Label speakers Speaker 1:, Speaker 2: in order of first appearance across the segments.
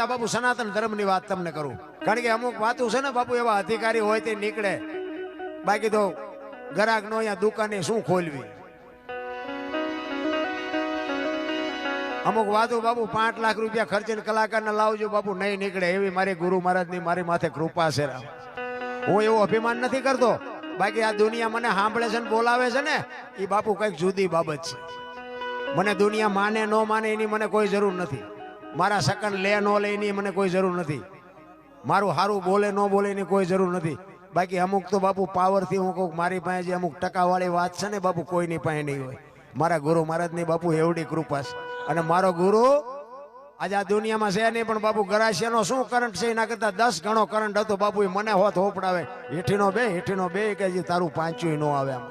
Speaker 1: બાપુ સનાતન ધર્મની વાત તમને કરું, કારણ કે અમુક વાતો છે ને બાપુ એવા અધિકારી હોય તે નીકળે, બાકી તો ગ્રાહક નો અહીંયા દુકાને શું ખોલવી. અમુક વાતો બાપુ 5 લાખ રૂપિયા ખર્ચીને કલાકારને લાવજો બાપુ, નહીં નીકળે એવી મારી ગુરુ મહારાજની મારી માથે કૃપા છે. હું એવું અભિમાન નથી કરતો, બાકી આ દુનિયા મને સાંભળે છે ને બોલાવે છે ને એ બાપુ કઈક જુદી બાબત છે. મને દુનિયા માને ન માને એની મને કોઈ જરૂર નથી, મારા સકન લે ન લે એની મને કોઈ જરૂર નથી, મારું સારું બોલે ન બોલે એની કોઈ જરૂર નથી. બાકી અમુક તો બાપુ પાવરથી હું કહું, મારી પાસે જે અમુક ટકાવાળી વાત છે ને બાપુ કોઈની પાસે નહીં હોય. મારા ગુરુ મહારાજની બાપુ એવડી કૃપા છે. અને મારો ગુરુ આજે આ દુનિયામાં છે નહીં, પણ બાપુ ગરાસિયાનો શું કરંટ છે એના કરતા 10 ગણો કરંટ હતો બાપુ. એ મને હોત હોપડાવે, હેઠીનો બે કે જે તારું પાંચું ન આવે આમ.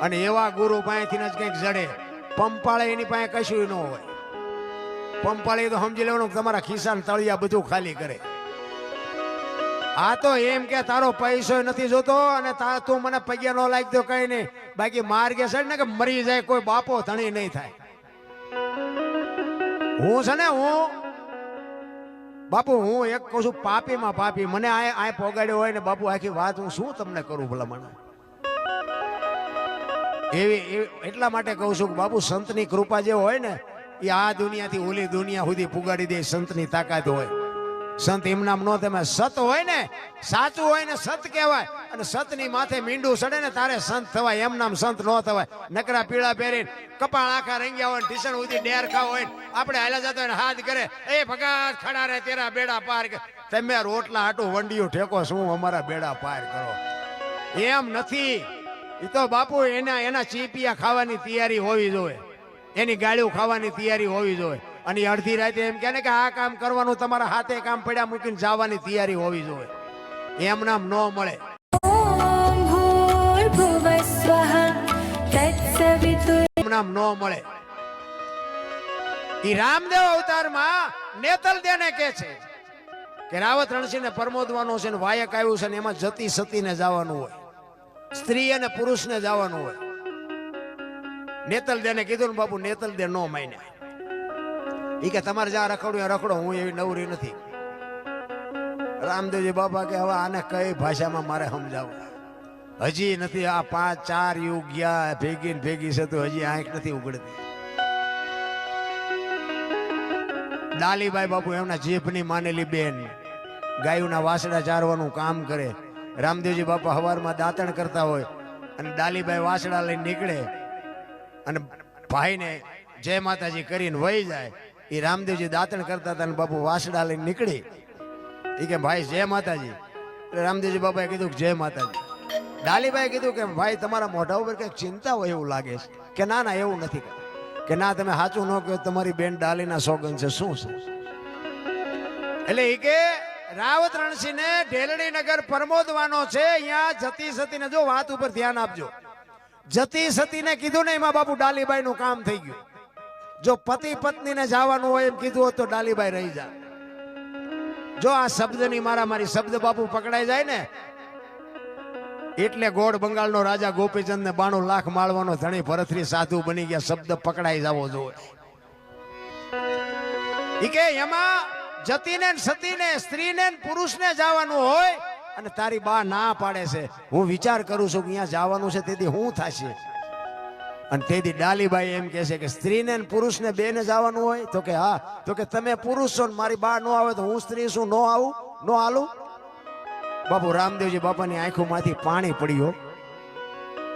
Speaker 1: અને એવા ગુરુ પાસેથી જ કંઈક જડે. પંપાળે એની પાસે કશું ન હોય. પંપાળી તો સમજી લેવાનું તમારા ખિસ્સાને તળિયા બધું ખાલી કરે. આ તો એમ કે તારો પૈસો નથી જોતો અને તું મને પગ્યા ન લાગી દો કઈ નહીં, બાકી માર્ગે છે ને કે મરી જાય કોઈ બાપો ધણી નહીં થાય. હું છે ને હું બાપુ હું એક કહું છું, પાપીમાં પાપી. મને આ પોગાડ્યો હોય ને બાપુ આખી વાત હું શું તમને કરું ભલા મને. એવી એટલા માટે કહું છું કે બાપુ સંતની કૃપા જે હોય ને એ આ દુનિયાથી ઓલી દુનિયા સુધી પુગાડી દે. સંતની તાકાત હોય. સંત એમ નામ નો તમે સત હોય ને, સાચું હોય ને સત કહેવાય. અને સતની માથે મીંડું સડે ને તારે સંત થવાય, એમ નામ સંત ન થવાય. નકરા પીળા પહેરીને કપાળ આખા રંગ્યા હોય, ટીશન સુધી ડેરખા હોય, આપણે હાલા જતો હોય હાથ કરે, એ ભગત ખડા રે તેરા બેડા પાર. તમે રોટલા હાટું વંડિયું ઠેકો શું અમારા બેડા પાર કરો? એમ નથી. એ તો બાપુ એના ચીપિયા ખાવાની તૈયારી હોવી જોઈએ, એની ગાળ્યું ખાવાની તૈયારી હોવી જોઈએ. અને અડધી રાતે એમ કે ને કે આ કામ કરવાનું, તમારા હાથે કામ પડ્યા મૂકીને જવાની તૈયારી હોવી જોઈએ. એમ નામ ન મળે. એમ નામ ન મળે. ઈ રામદેવ અવતારમાં નેતલ દેને કે છે કે રાવત રણસિંહ ને પરમોદવાનો છે ને વાયક આવ્યું છે ને એમાં જતી સતીને જવાનું હોય, સ્ત્રી અને પુરુષને જવાનું હોય. નેતલ દેને કીધું ને બાપુ નેતલ દે નો માન્યા. ઈ કે તમારે જ્યાં રખડું રખડો, હું એવી નવરી નથી. રામદેવજી બાપા કે હવે આને કઈ ભાષામાં મારે સમજાવવા? હજી નથી. આ 5-4 યુગ ગયા ભેગી ને ભેગી છે તો હજી આંખ નથી ઉગડતી. ડાલીબાઈ બાપુ એમના જીભની માનેલી બેન, ગાયોના વાસડા ચારવાનું કામ કરે. રામદેવજી બાપા હવારમાં દાંતણ કરતા હોય અને ડાલીબાઈ વાસડા લઈને નીકળે અને ભાઈને જય માતાજી કરીને વહી જાય. એ રામદેવજી દાંતણ કરતા હતા અને બાપુ વાસડા લઈને નીકળી. એ કે ભાઈ જય માતાજી. એટલે રામદેવજી બાપાએ કીધું કે જય માતાજી. ડાલીબાઈ કીધું કે ભાઈ તમારા મોઢા ઉપર કઈક ચિંતા હોય એવું લાગે છે. કે ના ના એવું નથી. કે ના તમે સાચું ન કહો, તમારી બેન ડાલીના સોગન છે. શું છે? એટલે એ કે રાવત રણસિંહને ઢેલડી નગર પરમોદવાનો છે. અહીંયા જતી સતીને, જો વાત ઉપર ધ્યાન આપજો, જતી સતીને કીધું ને એમાં બાપુ ડાલીબાઈ નું કામ થઈ ગયું. જો પતિ પત્નીને જવાનું હોય એમ કીધું હોત તો ડાલીબાઈ રહી જાય. જો આ શબ્દની મારી શબ્દ બાપુ પકડાઈ જાય ને એટલે ગોળ બંગાળનો રાજા ગોપીચંદ ને 92 લાખ માળવાનો ધણી ભરતરી સાધુ બની ગયા. શબ્દ પકડાઈ જવો જોઈએ. ઈ કે એમાં જતીને સતીને સ્ત્રીને પુરુષને જવાનું હોય અને તારી બા ના પાડે છે. હું વિચાર કરું છું કે અહીંયા જવાનું છે તેથી શું થશે? અને તેથી ડાલીબાઈ એમ કે છે કે સ્ત્રીને પુરુષને બેને જવાનું હોય તો કે હા. તો કે તમે પુરુષ છો ને મારી બા નો આવે તો હું સ્ત્રી છું, નો આવું, નો હાલું? બાપુ રામદેવજી બાપાની આંખોમાંથી પાણી પડ્યો.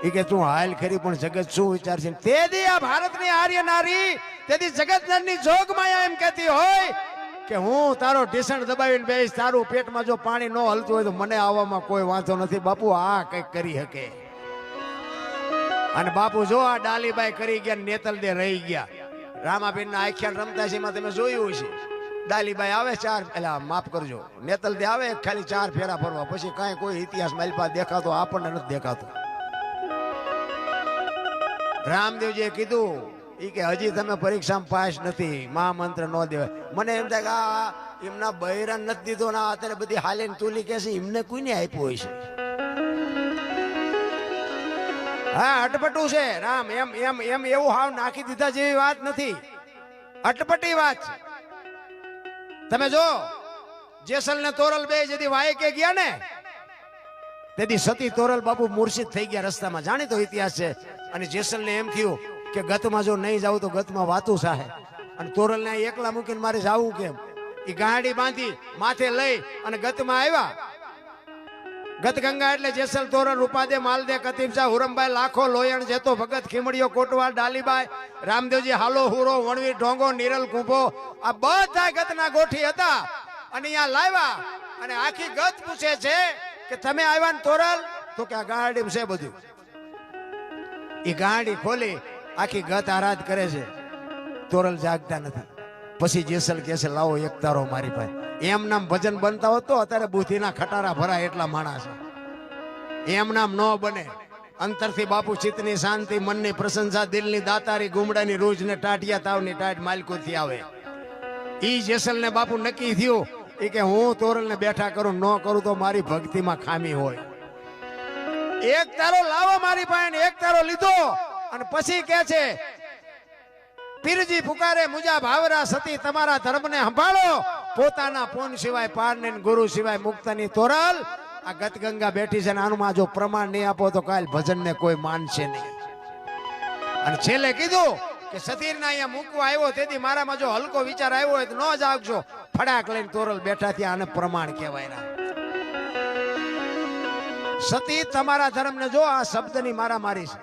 Speaker 1: એ કે તું હાલ ખરી પણ જગત શું વિચારશે? તેથી આ ભારતની આર્ય નારી, તેથી જગતની જોગમાયા એમ કહેતી હોય કે હું તારો ઢીસણ દબાવીને બેસ, તારું પેટમાં જો પાણી ન હલતું હોય તો મને આવવામાં કોઈ વાંધો નથી. બાપુ આ કઈક કરી શકે. અને બાપુ જો આ ડાલીબાઈ કરી ગયા, નેતલ દે રહી ગયા. રામાબેન ના આખ્યાન રમતા છે એમાં તમે જોયું છે. ડાલીબાઈ આવે 4, માફ કરજો, નેતલ દે આવે ખાલી 4 ફેરા ફરવા, પછી કાંઈ કોઈ ઇતિહાસ માલપા દેખાતો આપણને નથી દેખાતો. રામદેવજીએ કીધું ઈ કે હજી તમે પરીક્ષામાં પાસ નથી, મહામંત્ર ન દેવાય. મને એમ થાય કે આ એમના બૈરા નથી દીધો ને અત્યારે બધી હાલીને તુલી કે છે એમને કોઈને આપ્યું હોય છે. હા અટપટું છે રામ. એમ એમ એમ એવું હાવ નાખી દીધા જેવી વાત નથી, અટપટી વાત છે. તમે જો જેસલ ને તોરલ બે જેથી વાય કે ગયા ને તેથી સતી તોરલ બાપુ મૂર્છિત થઈ ગયા રસ્તામાં, જાણીતો ઇતિહાસ છે. અને જેસલ ને એમ થયું કે ગતમાં જો નહીં જાવ તો ગતમાં વાતું સાહે, અને તોરલ ને એકલા મૂકીને મારે જાવું કેમ? એ ગાડી બાંધી માથે લઈ અને ગતમાં આવ્યા. ગત ગંગા એટલે જેસલ તોરલ રૂપાદે માલદે કતીબ શાહ હુરમભાઈ લાખો લોયણ જેતો ભગત ખીમડીઓ કોટવાલ ડાલીબાઈ રામદેવજી હાલો હુરો વણવીર ઢોંગો નિરલ કુંભો આ બધા ગતના ગોઠી હતા. અને અહીંયા લાવ્યા અને આખી ગત પૂછે છે કે તમે આવ્યા ને તોરલ? તો કે આ ગાડી છે બધું. એ ગાડી ખોલી આખી ગત આરાધ કરે છે. તોરલ જાગતા નથી. પછી જેસલ કહે છે લાવો એક તારો મારી પાસે. એમ નામ ભજન બનતા હોત તો અત્યારે બુદ્ધિના ખટારા ભરાય એટલા માણસ. એમ નામ ન બને. અંતરથી બાપુ ચિત્તની શાંતિ, મનની પ્રશંસા, દિલની દાતારી, ગુમડાની રૂજ ને ટાટિયા તાવની ટાટ માલકોથી આવે. ઈ જેસલ ને બાપુ નક્કી થયું એ કે હું તોરલ ને બેઠા કરું, ન કરું તો મારી ભક્તિમાં ખામી હોય. એક તારો લાવો મારી પાસે. એક તારો લીધો અને પછી કે છે પીરજી પુકારે મુજા ભાવરા સતી તમારા ધર્મને સંભાળો, પોતાના પૂન સિવાય પાર ને ગુરુ સિવાય મુક્તની તોરલ. આ ગત ગંગા બેઠી છે ને આનું જો પ્રમાણ નહીં આપો તો કાલ ભજન ને કોઈ માનશે નહીં. અને છેલ્લે કીધું કે સતીર ને અહીંયા મૂકવા આવ્યો તેથી મારામાં જો હલકો વિચાર આવ્યો હોય તો ન જાગજો. ફડાક લઈને તોરલ બેઠા ત્યાં આને પ્રમાણ કહેવાય. સતી તમારા ધર્મ ને જો આ શબ્દની મારા મારી છે.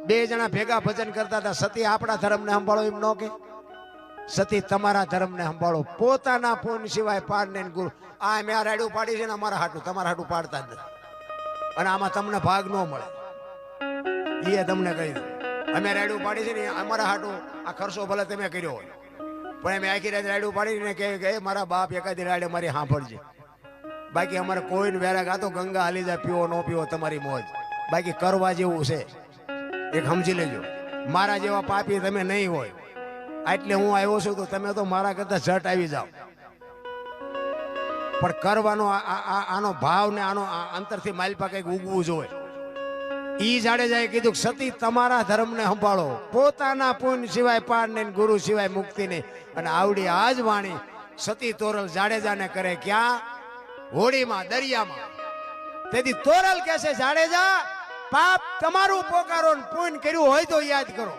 Speaker 1: બે જણા ભેગા ભજન કરતા હતા. સતી આપણા ધર્મને સંભાળો એમ ન કે, સતી તમારા ધર્મને સંભાળો, પોતાના પૂન સિવાય પાર ને ગુરુ. આ મેં આ રાડું પાડી છે ને અમારા હાટું, તમારા હાટું પાડતા જ નથી. અને આમાં તમને ભાગ ન મળે એ તમને કહી દઉં. અમે રાડું પાડી છે ને અમારા હાટું આ ખર્ચો ભલે તમે કર્યો હોય, પણ અમે આખી રાત રાડું પાડીને કે મારા બાપ એકાદી રાડે મારી સાંભળજે. બાકી અમારે કોઈને વેરા ગાતો ગંગા હાલી જાય, પીવો ન પીવો તમારી મોજ. બાકી કરવા જેવું છે એક સમજી લેજો. મારા જેવા પાપી તમે નહીં હોય એટલે હું આવ્યો છું તો તમે તો મારા કરતા ઝટ આવી જાઓ. પણ કરવાનો આનો ભાવ ને આનો અંતરથી માલપા કઈક ઉગવું જોઈએ. ઈ જાડેજાએ કીધું સતી તમારા ધર્મને સંભાળો, પોતાના પૂન સિવાય પાર ને ગુરુ સિવાય મુક્તિ નહીં. અને આવડી આજ વાણી સતી તોરલ જાડેજાને કરે ક્યાં? હોડીમાં, દરિયામાં. તેથી તોરલ કહે છે જાડેજા પાપ તમારું પોકારો, પુણ્ય કર્યું હોય તો યાદ કરો.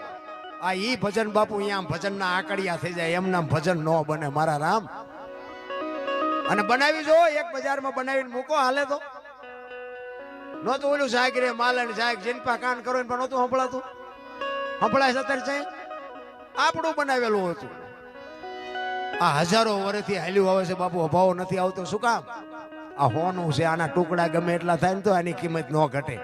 Speaker 1: આ ઈ ભજન બાપુ અહીંયા ભજનના આકડિયા થઈ જાય. એમ નામ ભજન ન બને મારા રામ. અને બનાવી જો એક બજારમાં બનાવીને મૂકો હાલે તો નહોતું ઓલું શાક રે માલણ શાક જીનપા કાન કરો પણ નહોતું સંભળાતું. સંભળાય અત્યારે છે આપણું બનાવેલું હતું. આ હજારો વર્ષથી હાલ્યું આવે છે બાપુ, અભાવ નથી આવતો. શું કામ? આ હોનું છે, આના ટુકડા ગમે એટલા થાય ને તો આની કિંમત ન ઘટે.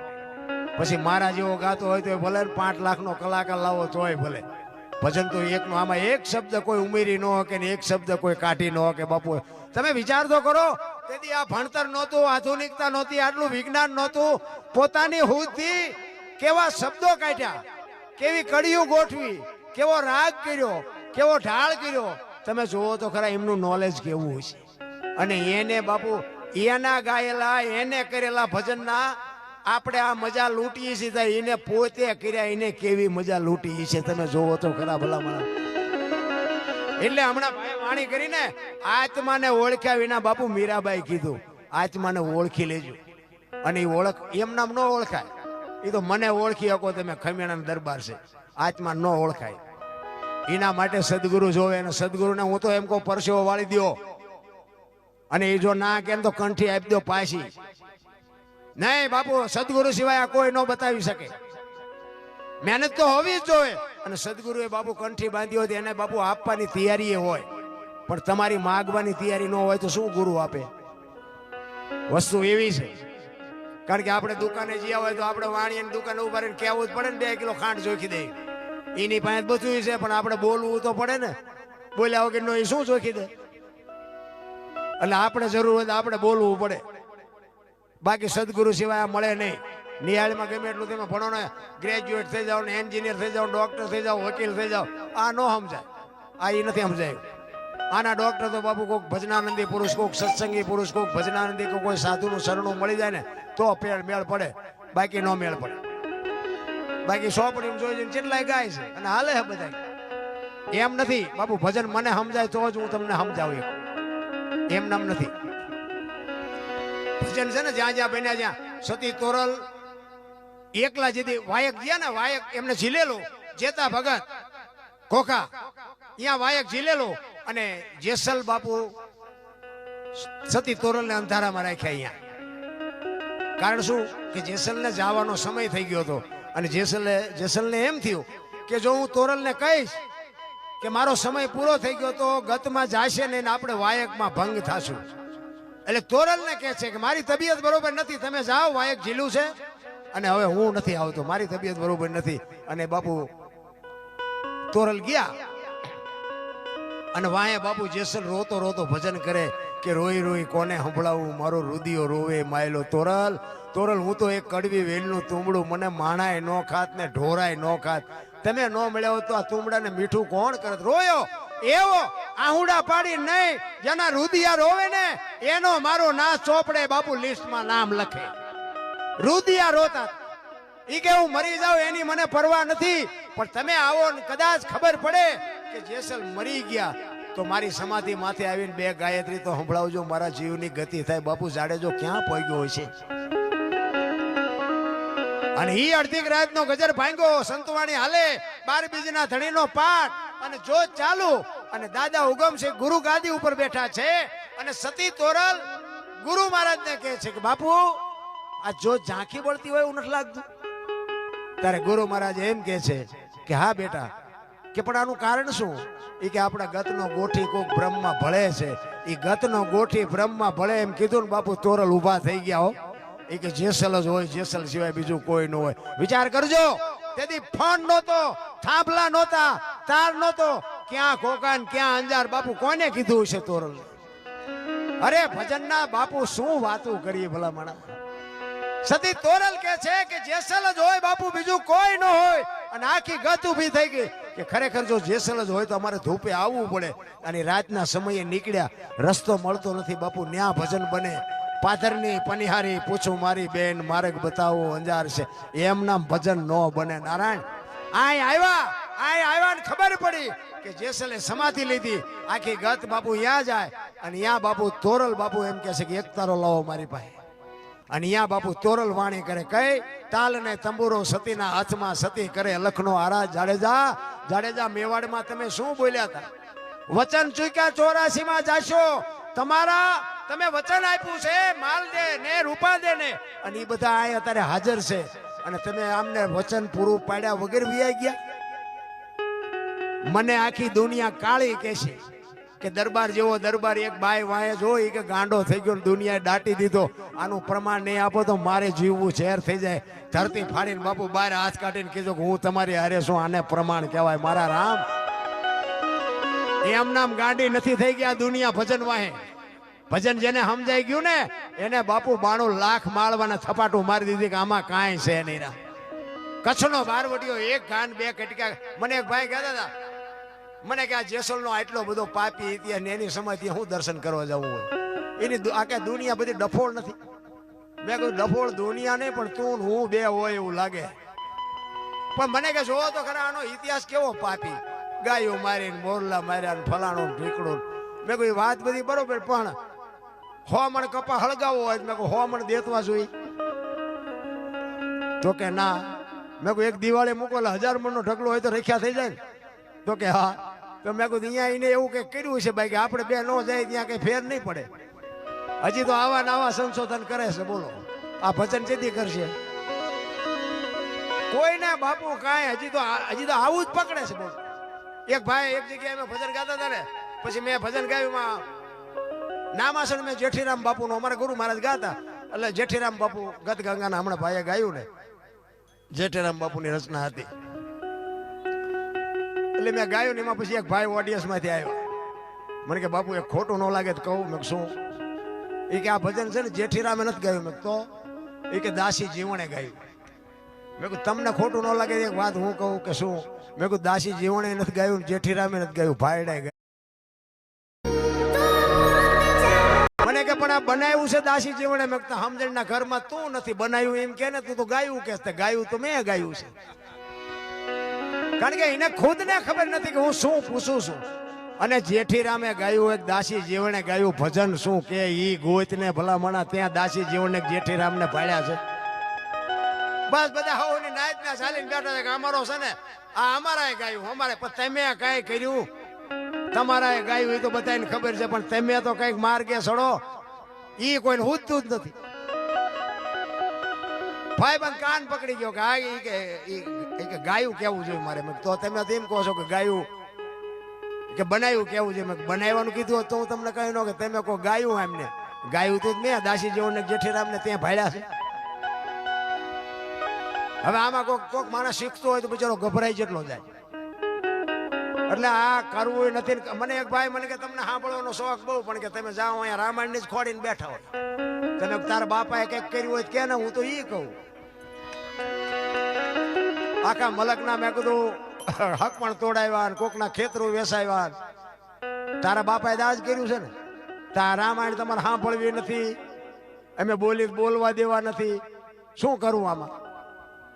Speaker 1: પછી મારા જેવો ગાતો હોય તો ભલે 5 લાખનો કલાકાર લાવો તોય ભલે. ભજન તો એકનો, આમાં એક શબ્દ કોઈ ઉમેરી ન હોય કે એક શબ્દ કોઈ કાઢી ન હોય કે બાપુ. તમે વિચાર તો કરો, તેથી આ ભણતર નહોતું, આધુનિકતા નહોતી, આટલું વિજ્ઞાન નહોતું. પોતાની હુદથી કેવા શબ્દો કાઢ્યા, કેવી કડીઓ ગોઠવી, કેવો રાગ કર્યો, કેવો ઢાળ કર્યો. તમે જુઓ તો ખરા એમનું નોલેજ કેવું હશે. અને એને બાપુ એના ગાયેલા એને કરેલા ભજનના આપણે આ મજા લૂંટીએ છીએ. એને પોતે કર્યા એને કેવી મજા લૂંટી છે તમે જોવો તો ખરા ભલામણ. એટલે હમણાં ભાઈ વાણી કરીને આત્માને ઓળખ્યા વિના બાપુ મીરાબાઈ કીધું આત્માને ઓળખી લેજો. અને એ ઓળખ એમ નામ ન ઓળખાય. એ તો મને ઓળખી શકો તમે, ખમેણાનો દરબાર છે. આત્મા ન ઓળખાય. એના માટે સદગુરુ જોવે. અને સદગુરુને હું તો એમ કહું પરસેવો વાળી દો. અને એ જો ના કેમ તો કંઠી આપી દો પાછી. નહીં બાપુ, સદગુરુ સિવાય આ કોઈ ન બતાવી શકે. મહેનત તો હોવી જ જોઈએ. અને સદગુરુએ બાપુ કંઠી બાંધી હોય એને બાપુ આપવાની તૈયારી હોય. પણ તમારી માગવાની તૈયારી ન હોય તો શું ગુરુ આપે? વસ્તુ એવી છે. કારણ કે આપણે દુકાને જ્યાં હોય તો આપણે વાણીની દુકાને ઉભા રહીને કહેવું જ પડે ને 2 કિલો ખાંડ જોખી દે. એની પાસે બધું છે પણ આપણે બોલવું તો પડે ને. બોલ્યા વગર નો એ શું જોખી દે? એટલે આપણે જરૂર હોય તો આપણે બોલવું પડે. બાકી સદગુરુ સિવાય મળે નહીં. નિહાળમાં ગમે એટલું તમે ભણો ને, ગ્રેજ્યુએટ થઈ જાઓ ને, એન્જિનિયર થઈ જાઓ, ડોક્ટર થઈ જાઓ, વકીલ થઈ જાઓ, આ ન સમજાય. આ એ નથી સમજાયું. આના ડોક્ટર તો બાપુ કોઈક ભજનાનંદી પુરુષ, કોઈક સત્સંગી પુરુષ, કોઈક ભજનાનંદી કોઈ સાધુનું શરણું મળી જાય ને તો મેળ પડે. બાકી નો મેળ પડે. બાકી સોપડી જોઈ જોઈને કેટલાય ગાય છે અને હાલે છે બધા. એમ નથી બાપુ. ભજન મને સમજાય તો જ હું તમને સમજાવું. એમ નામ નથી. ભજન છે ને જ્યાં જ્યાં બન્યા જ્યાં સતી તોરલ એકલા જેથી વાયક ગયા ને વાયક એમને ઝીલેલો જેતા ભગત ખોખા અહીંયા વાયક ઝીલેલો અને જેસલ બાપુ સતી તોરલ ને અંધારામાં રાખ્યા અહીંયા. કારણ શું કે જેસલને જવાનો સમય થઈ ગયો હતો અને જેસલને એમ થયું કે જો હું તોરલને કહીશ કે મારો સમય પૂરો થઈ ગયો તો ગતમાં જાશે ને આપણે વાયકમાં ભંગ થાશું. એટલે તોરલને કહે છે કે મારી તબિયત બરોબર નથી, તમે જાઓ, વાયક ઝીલું છે અને હવે હું નથી આવતો, મારી તબિયત બરોબર નથી. અને બાપુ તોરલ ગયા અને વાહે બાપુ જેસલ રોતો રોતો ભજન કરે કે રોઈ રોઈ કોને સંભળાવું, મારો રુદિયો રોવે માયલો તોરલ. તોરલ હું તો એક કડવી વેલનું તુંબડું, મને માણાય નો ખાત ને ઢોરાય નો ખાત, તમે નો મળ્યા હો તો આ તુંબડાને મીઠું કોણ કરત. રોયો એવો આહુડા પાડી નહીં, જેના રુદિયા રોવે ને એનો મારો ના ચોપડે બાપુ લિસ્ટમાં નામ લખે. રુદિયા રોતા ઈ કે હું મરી જાઉં એની મને પરવા નથી, પણ તમે આવો ને કદાચ ખબર પડે કે જેસલ મરી ગયા તો મારી સમાધિ માથે આવીને 2 ગાયત્રી તો સંભળાવજો, મારા જીવની ગતિ થાય. બાપુ જાડેજો ક્યાં પહોંચ્યો હોય છે? અને ઈ અડધી રાતનો ગજર ભાંગ્યો, સંતવાણી હાલે, 12 બીજના ધણીનો પાઠ અને જોત ચાલુ અને દાદા ઉગમસિંહ ગુરુ ગાદી ઉપર બેઠા છે અને સતી તોરલ ગુરુ મહારાજને કહે છે કે બાપુ આ જોત ઝાંખી બળતી હોય એવું નથી લાગતું? ત્યારે ગુરુ મહારાજ એમ કહે છે કે હા બેટા, કે પણ આનું કારણ શું? એ કે આપણા ગતનો ગોઠી કોક બ્રહ્મમાં ભળે છે, એ ગતનો ગોઠી બ્રહ્મમાં ભળે એમ કીધું ને બાપુ તોરલ ઉભા થઈ ગયા હો. એ કે જેસલ જ હોય, જેસલ સિવાય બીજું કોઈ ન હોય. વિચાર કરજો, તેથી ફોન નહોતો, થાંભલા નહોતા, તાર નહોતો, ક્યાં કોકાન ક્યાં અંજાર. બાપુ કોને કીધું છે તોરલ? અરે ભજનના બાપુ શું વાતું કરીએ ભલા માણા. સતી તોરલ કે છે કે જેસલ જ હોય બાપુ, બીજું કોઈ ન હોય. અને આખી ગત ઉભી થઈ ગઈ કે ખરેખર જો જેસલ જ હોય તો અમારે ધૂપે આવવું પડે. અને રાતના સમયે નીકળ્યા, રસ્તો મળતો નથી બાપુ, ન્યા ભજન બને. પાથરની પનિહારી પૂછું મારી બેન, માર્ગ બતાવો અંજાર છે, એમ નામ ભજન નો બને. નારાયણ આય આવ્યા ને ખબર પડી કે જેસલે સમાધિ લીધી. આખી ગત બાપુ ત્યાં જાય અને ત્યાં બાપુ તોરલ બાપુ એમ કહે છે કે એક તારો લાવો મારી પાસે. અને અહીંયા બાપુ તોરલ વાણી કરે, કઈ તાલ ને તંબુરો સતીના હાથમાં, સતી કરે લખનો આરાજ. જાડેજા મેવાડમાં તમે શું બોલ્યા હતા? વચન ચૂક્યા 84 માં જાશો, તમે વચન આપ્યું છે માલ દે ને રૂપા દે ને, અને એ બધા અહીં અત્યારે હાજર છે અને તમે આમને વચન પૂરું પાડ્યા વગર વિયાઈ ગયા. મને આખી દુનિયા કાળી કહેશે કે દરબાર જેવો દરબાર એક બાય વાય જોઈ કે ગાંડો થઈ ગયો, દુનિયાએ દાટી દીધો. આનું પ્રમાણ નહીં આપો તો મારે જીવવું ઝેર થઈ જાય. ધરતી ફાડીને બાપુ બહાર હાથ કાઢીને કીધું કે હું તમારી હારે શું, આને પ્રમાણ કહેવાય? મારા રામ એમ નામ ગાંડી નથી થઈ ગયા દુનિયા ભજન વાહે. ભજન જેને સમજાઈ ગયું ને એને બાપુ 92 લાખ માળવાના થપાટું મારી દીધી કે આમાં કાંઈ છે નહીં. કચ્છનો બારવટીયો એક ગાન 2 કટકા. મને એક ભાઈ કહેતા હતા, મને કે આ જેસલનો આટલો બધો પાપી ઇતિહાસ એની સમાધિ હું દર્શન કરવા જવું હોય? એની આખે દુનિયા બધી ડફોળ નથી. મેં કહ્યું ડફોળ દુનિયા નહીં, પણ તું હું 2 હોય એવું લાગે. પણ મને કે જોવો તો ખરા આનો ઇતિહાસ કેવો પાપી, ગાયો મારીને મોરલા માર્યા ને ફલાણું ઢીકડું. મેં કહ્યું વાત બધી બરોબર, પણ 100 મણ કપા હળગાવો હોય મેં કહું 100 મણ દેતવા જોઈએ? તો કે ના. મેં કહું એક દિવાળી મૂકો 1000 મણનો ઢગલો હોય તો રખ્યા થઈ જાય ને? તો કે હા. તો મેં કહું અહીંયા એને એવું કંઈક કર્યું છે ભાઈ કે આપણે 2 ન જાય ત્યાં કઈ ફેર નહીં પડે. હજી તો આવા નવા સંશોધન કરે છે. બોલો આ ભજન જેથી કરશે કોઈને બાપુ કાંઈ હજી તો આવું જ પકડે છે. બોલો એક ભાઈ એક જગ્યાએ મેં ભજન ગાતા હતા ને, પછી મેં ભજન ગાયું નામાસણ મેં જેઠીરામ બાપુનું, અમારા ગુરુ મહારાજ ગાતા, એટલે જેઠીરામ બાપુ ગત ગંગાના હમણાં ભાઈએ ગાયું ને, જેઠીરામ બાપુની રચના હતી. એટલે મેં ગાયું ને એમાં પછી એક ભાઈ ઓડિયન્સ માંથી આવ્યો. મને કે બાપુ એક ખોટું ન લાગે તો કહું. મેં શું? એ કે આ ભજન છે ને જેઠીરામે નથી ગાયું. મેં તો એ કે દાસી જીવણે ગાયું. મેં કહું તમને ખોટું ન લાગે એક વાત હું કહું કે શું? મેં કહું દાસી જીવણે નથી ગાયું, જેઠીરામે નથી ગાયું, ભાઈડાએ ગાયું. મને કે પણ આ બનાવ્યું છે દાસી જીવણે. મેં કીધું સમજણના ઘરમાં તું નથી બનાવ્યું એમ કે ને, તું તો ગાયું કે ગાયું તો મેં ગાયું છે. કારણ કે એને ખુદ ને ખબર નથી કે હું શું પૂછું છું. અને જેઠીરામે ગાયું એક દાસી જીવણે ગાયું ભજન શું કે ઈ ગોતને ભલામણા ત્યાં દાસી જીવને જેઠીરામને ભાળ્યા છે. બસ બધા હોની નાયતના ચાલીને બેઠા છે કે અમારો છે ને આ અમારાએ ગાયું અમારે, પણ તમે કાંઈ કર્યું? તમારાએ ગાયું એ તો બધાને ખબર છે, પણ તમે તો કઈક માર્ગે સડો ઈ કોઈને હુજતું જ નથી. ભાઈ બંધ કાન પકડી ગયો કે આ કે ગાયું કેવું જોઈએ મારે. મેં તો તમે તો એમ કહો છો કે ગાયું કે બનાવ્યું કેવું છે. મેં બનાવવાનું કીધું તો હું તમને કહી ન કે તમે કહો ગાયું. એમને ગાયું તો મેં દાસી જેવને જેઠીરામને ત્યાં ભાડ્યા છે. હવે આમાં કોક માણસ શીખતો હોય તો બિચારો ગભરાઈ જેટલો જાય. એટલે આ કરવું નથી. મને એક ભાઈ મને કે તમને સાંભળવાનો શોખ બહુ, પણ કે તમે જાઓ અહીંયા રામાયણ ની જ ખોડીને બેઠા હોય. તમે તારા બાપાએ કઈક કર્યું હોય કે ને હું તો ઈ કહું. આખા મલકના મેં કીધું હક પણ તોડાવ્યા, કોકના ખેતરું વેસાવ્યા. તારા બાપાએ દાજ કર્યું છે ને. તારા રામાયણ તમારે સાંભળવી નથી, અમે બોલવા દેવા નથી. શું કરવું આમાં?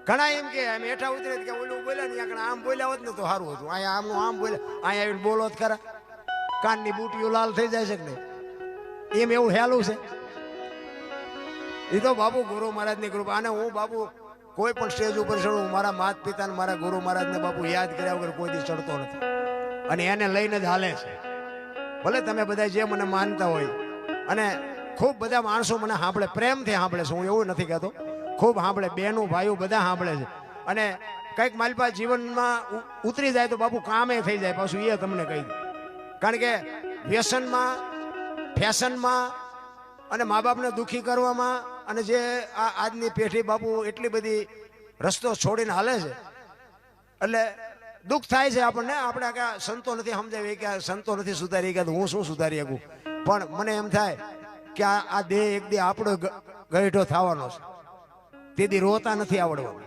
Speaker 1: ઘણા એમ કે અમે હેઠા ઉતરે કે ઓલું બોલ્યા ને ત્યાં આમ બોલ્યા હોત ને તો સારું હતું. અહીંયા આમનું આમ બોલ્યા, અહીંયા આવીને બોલો જ ખરા. કાનની બુટીઓ લાલ થઈ જાય છે કે નહીં? એમ એવું હેલું છે. એ તો બાપુ ગુરુ મહારાજની કૃપા. અને હું બાપુ કોઈ પણ સ્ટેજ ઉપર ચડું, મારા માતા પિતા ને મારા ગુરુ મહારાજને બાપુ યાદ કર્યા વગર કોઈ દી ચડતો નથી. અને એને લઈને જ હાલે છે. ભલે તમે બધા જે મને માનતા હોય, અને ખૂબ બધા માણસો મને સાંભળે, પ્રેમથી સાંભળે છે. હું એવું નથી કહેતો, ખૂબ સાંભળે, બહેનો ભાઈઓ બધા સાંભળે છે. અને કંઈક મારી પાસે જીવનમાં ઉતરી જાય તો બાપુ કામે થઈ જાય પાછું, એ તમને કહી દઉં. કારણ કે વ્યસનમાં, ફેશનમાં અને મા બાપને દુઃખી કરવામાં, અને જે આ આજની પેઢી બાપુ એટલી બધી રસ્તો છોડીને હાલે છે, એટલે દુઃખ થાય છે આપણને. આપણે કે સંતો નથી સમજાવી કે સંતો નથી સુધારી કે હું શું સુધારી શકું. પણ મને એમ થાય કે આ દેહ એક દી આપણો ગઈઢો થવાનો છે. તેથી રોતા નથી આવડવાનું.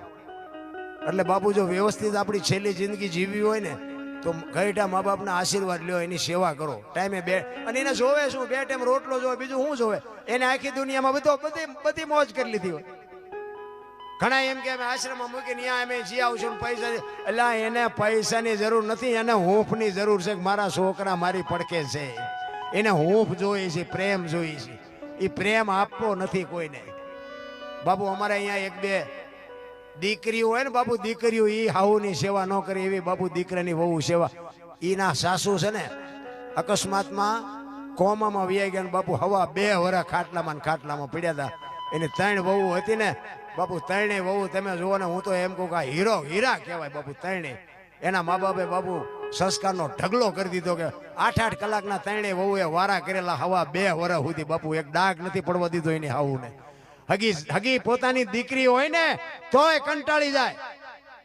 Speaker 1: એટલે બાપુ જો વ્યવસ્થિત આપણી છેલ્લી જિંદગી જીવવી હોય ને તો ગઈઢા મા બાપના આશીર્વાદ લ્યો, એની સેવા કરો ટાઈમે બે. અને એને જોવે શું? 2 ટાઈમ રોટલો જોવે, બીજું શું જોવે? એને આખી દુનિયામાં બધી મોજ કરી લીધી હોય. ઘણા એમ કે અમે આશ્રમમાં મૂકીને ત્યાં અમે જી આવશું પૈસા. એટલે એને પૈસાની જરૂર નથી, એને હૂંફની જરૂર છે કે મારા છોકરા મારી પડખે છે. એને હૂંફ જોઈએ છે, પ્રેમ જોઈએ છે. એ પ્રેમ આપવો નથી કોઈને. બાપુ અમારે અહીંયા 1-2 દીકરીઓ હોય ને બાપુ, દીકરીઓ એ હાઉની સેવા ન કરે એવી બાપુ દીકરાની વહુ સેવા. એના સાસુ છે ને અકસ્માતમાં કોમામાં વ્યાઈ ગયા બાપુ. હવા 2 વર્ષ ખાટલામાં પડ્યા હતા. એની 3 વહુ હતી ને બાપુ. 3 વહુ તમે જુઓ ને, હું તો એમ કહું કે હીરા કહેવાય બાપુ. 3 એના મા બાપે બાપુ સંસ્કારનો ઢગલો કરી દીધો કે 8-8 કલાકના 3 વહુએ વારા કરેલા. હવા 2 વર્ષ સુધી બાપુ એક ડાઘ નથી પડવા દીધો એની હાઉને. હગી પોતાની દીકરી હોય ને તોય કંટાળી જાય.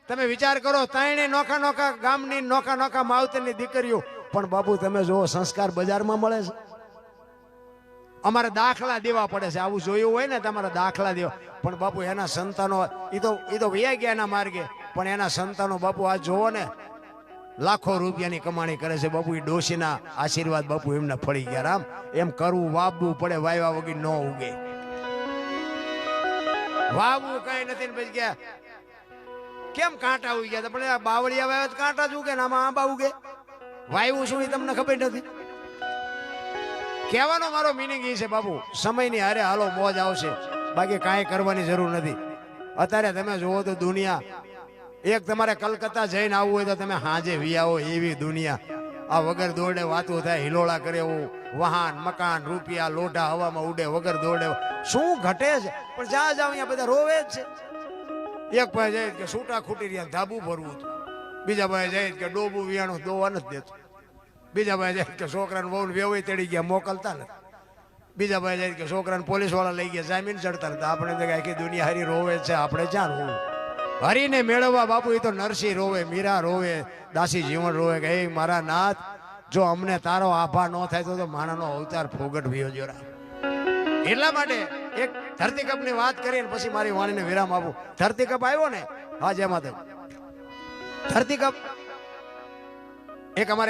Speaker 1: તમે વિચાર કરો, 3 નોખા ગામની નોખા માવતરની દીકરીઓ. પણ બાપુ તમે જો સંસ્કાર બજારમાં મળે છે. અમારે દાખલા દેવા પડે છે. આવું જોયું હોય ને તમારે દાખલા દેવા. પણ બાપુ એના સંતાનો એ તો વૈયા ગયા એના માર્ગે, પણ એના સંતાનો બાપુ આ જોવો ને લાખો રૂપિયાની કમાણી કરે છે બાપુ. એ ડોશીના આશીર્વાદ બાપુ એમને ફળી ગયા. રામ એમ કરવું, વાવવું પડે, વાવ્યા વગર ન ઉગે. વાવવું કઈ નથી ને પછી ગયા કેમ કાંટા ઉગી ગયા? પણ બાવળિયા વાવ્યા તો કાંટા જ ઉગે ને આમાં આંબા ઉગે. વાવ્યું શું એ તમને ખબર નથી. કહેવાનો મારો મિનિંગ એ છે બાપુ, સમયની હારે હાલો, મોજ આવશે. બાકી કાંઈ કરવાની જરૂર નથી. અત્યારે તમે જુઓ તો દુનિયા, એક તમારે કલકત્તા જઈને આવવું હોય તો તમે હાજે વિયાવો એવી દુનિયા. આ વગર દોડે વાતો થાય, હિલોળા કરે એવું. વાહન, મકાન, રૂપિયા, લોઢા હવામાં ઉડે વગર દોડે. શું ઘટે છે? પણ જ્યાં જાવ અહીંયા બધા રોવે જ છે. એક ભાઈ જાય કે છૂટા ખૂટી રહ્યા ધાબુ ભરવું હતું. બીજા ભાઈ જાય કે ડોબું વિયાણું દોવા નથી દેતું. બીજા ભાઈ જાય કે છોકરાને બહુ વેવાઈ તેડી ગયા મોકલતા નથી. બીજા ભાઈ જાય કે છોકરાને પોલીસ વાળા લઈ ગયા જામીન ચડતા નથી. આપણે આખી દુનિયા હરી રોવે છે, આપણે ક્યાં રોવું? હરીને મેળવવા બાપુ એ તો નરસિંહ રોવે, મીરા રોવે, દાસી જીવન રોવે કે હે મારા નાથ, જો અમને તારો આભા ન થાય તો માણાનો અવતાર ફોગટ ભયો જોરા. એટલા માટે એક ધરતીકપની વાત કરીને પછી મારી વાણીને વિરામ આપું. ધરતીકપ આવ્યો ને, હા જેમાં ધરતીકપ એક અમારે